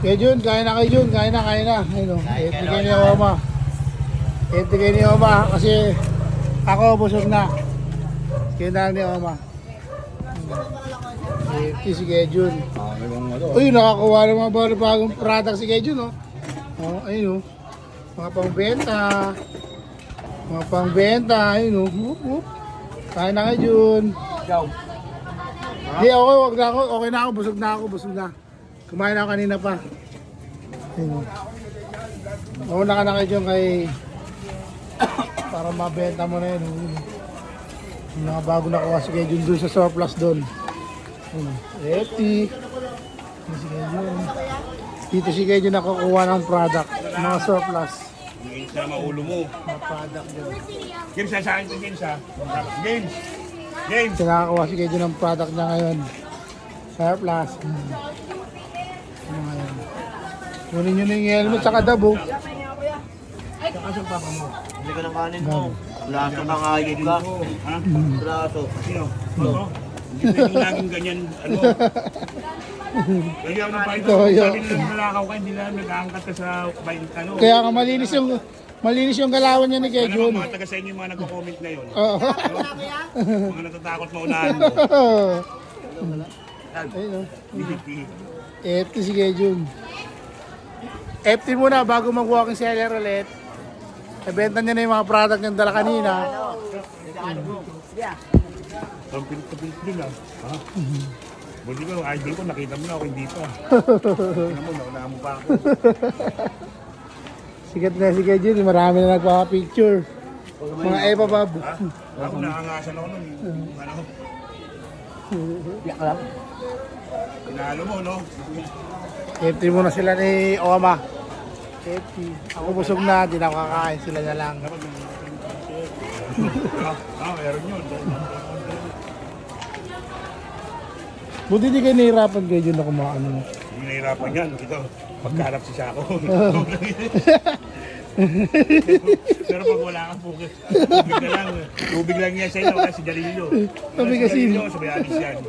Kaya Jun, kain na kay Jun, kain na. Ayun o, 80k ni Oma. 80k ni Oma kasi ako busog na. Kaya ni Oma. 80 si Kaya Jun. Uy, nakakuha ng mga bagong product si Kaya Jun o. Oh, ayun o. Mga pangbenta. Ayun o. Kain na kay Jun. Hindi ako, wag na ako. Okay na ako, busog na. Kumain ako kanina pa. Mauna ka na kayo dyan para mabenta mo na yun. Yung mga bago nakuha si Kaya Jun doon sa surplus doon. Eti. Dito si Kaya Jun nakukuha ng product. Mga surplus. Games na maulo mo. Mga product doon. Games sa akin to Games ha. Games. Sinakakuha si Kaya Jun ng product niya ngayon. Surplus. Ano ngayon? Kunin nyo na yung helmet tsaka dabo. Saka sa papa mo. Hindi ka ng kanin mo. Laso ng ayig ka. Ha? Laso. Sino? Ano? Hindi pwedeng laging ganyan. Ano? Kaya nung pakita ko, sabi nila malakaw ka, hindi na nag-aangkat ka sa bayin. Ano? Kaya nga malinis yung galawan niya ni Kaya Ano Jun. mga taga sa inyo yung mga nagko-comment ngayon? Oo. Mga natatakot maunahan mo. Ayun o. Hindi. FT si Kaya Jun. FT muna bago mag-walking seller ulit. Nabenta niya na yung mga product niyang dala kanina. Ang pilit din ah. Ha? Buti ko, idol ko, nakita mo na ako hindi pa. Tingnan mo, naunahan mo pa ako. Sikat na si Kaya Jun. Marami na nagpapapicture. Mga Eva Bob. Ha? Ako nakangasan ako nun. Ano? Yak lang. Pinalo mo, no? FT muna sila ni Oma. FT. Ako busog na. Di na ako kakain. Sila na lang. Meron yun. Buti di kayo nahihirapan Kaya Jun na kumain mo. Hindi nahirapan yan. Ito, pagkarap si Sako. Pero pag wala kang focus, tubig lang yan sa'yo kasi si Jalilo. Tubig kasi. Sabi alis yan.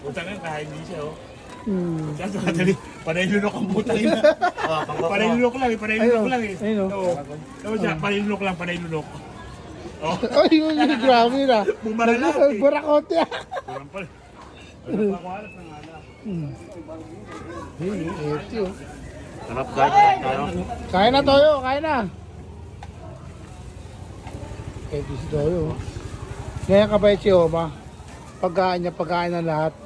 Utang nga, kahit hindi siya, oh. Panay-lunok ang putang ina. Panay-lunok lang eh. Ayun o. Oo, siya, panay-lunok. Oh, Ay, yun, grabe na. bumara lang eh. Burakote ah. Kurang pala. Ano pa ako alas ng anak? FT o. Sarap guys. Kain na Toyo, kain na. FT si Toyo. Ngayon kabait si Oma. Pagkain ng lahat.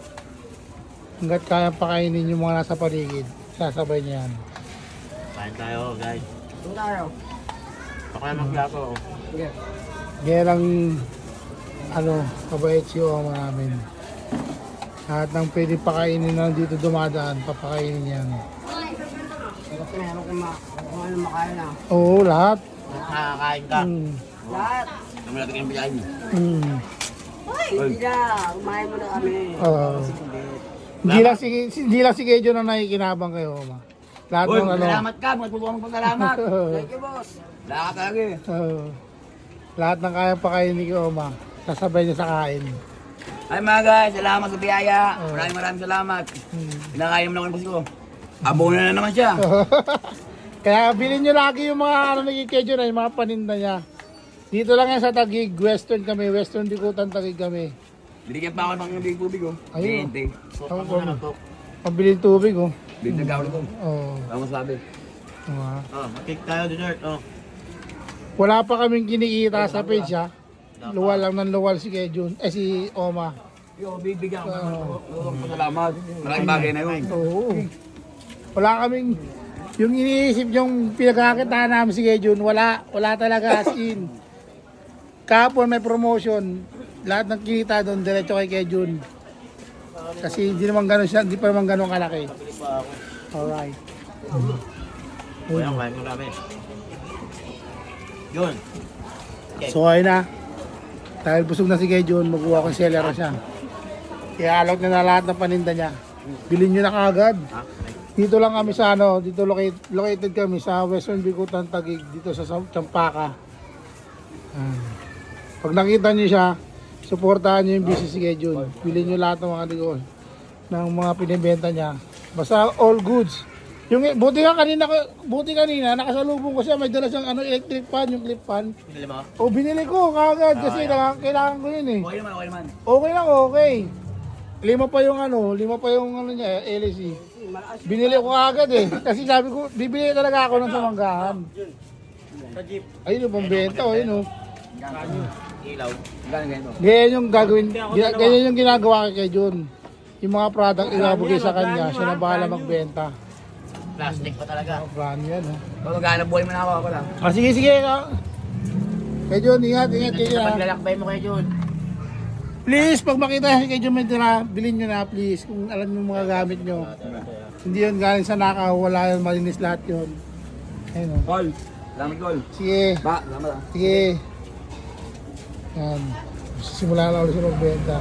Hanggat kaya pakainin yung mga nasa paligid, sasabay niya yan. Kain tayo guys. Ako na maglaso. Ganyan ang kabait si Oma namin. Lahat ng pwede pakainin na dito dumadaan, papakainin yan. Kasi meron kung ano makain na. Oo, lahat. Nakakain ka. Lahat. Kami natin kayong biyahin niyo. Hindi na. Kumain mo na kami. Hindi lang si Kejo na nakikinabang kay Oma. Lahat Uy, ng salamat ka. Magpupuang pagkalamat. Thank you, boss. Lahat talaga eh. lahat ng kaya pakainin ni Oma, sasabay niya sa kain. Ay mga guys, salamat sa biyaya. Maraming salamat. Pinakain mo na ako ng boss ko. Abono na naman siya. Kaya bilhin nyo lagi yung mga ni Kejo na yung mga paninda niya. Dito lang yan sa Taguig, Western Bikutan Taguig kami. Binigyan pa ako ng big tubig oh. Ayun. Hindi. Pambili tubig oh. Bigyan gawin ko. Oo. Vamos sabi. Makik tayo dessert oh. Wala pa kaming kinikita sa page ha. Luwal lang ng luwal si Kejo, si Oma. Yo, bibigyan ko ng salamat. Maraming bagay na yun. Oo. Wala kaming, yung iniisip yung pinagkakitaan namin si Kejo, wala talaga as in. Kahapon may promotion, lahat ng kinita doon, diretso kay Kejo. Kasi hindi pa naman ganun kalaki. Alright. Kuya, kain mo namin. Yun. So ayun na. Dahil busog na si Kejo, magkuha ko seller siya. Ialok na lahat ng paninda niya. Bilhin nyo na kaagad. Dito lang kami sa dito located kami sa Western Bikutan Taguig, dito sa Champaka. Pag nakita niyo siya, suportahan niyo yung business si Kejo. Bilhin niyo lahat ng mga negosyo ng mga pinibenta niya. Basta all goods. Yung buti kanina nakasalubong ko siya, may dala siyang electric fan, yung clip fan. Pinili mo? O binili ko kagad kasi kailangan ko yun eh. Okay naman, okay naman. Okay lang, okay. Lima pa yung niya, LSE. Binili ko agad eh. Kasi sabi ko, bibili talaga ako ng samanggahan. Ayun yung pambenta, ayun oh. Ilaw. Gano'n ganito. Ganyan yung ginagawa kay Jun. Yung mga product ilabugay sa kanya, siya na bahala magbenta. Plastic pa talaga. Brand yan oh. Kung maghanap buhay mo na ako lang. Sige. Kay Jun, ingat kay Jun. Paglalakbay mo kayo, Jun. Please, pag makita si kay Jun Medina, bilhin nyo na please. Kung alam nyo mga gamit nyo. Hindi yun galing sa nakaw, wala yun, malinis lahat yun. Ayun o. Call. Salamat, Call. Sige. Ba, salamat ah. Sige. Yan. Simula na ulit siya magbenta.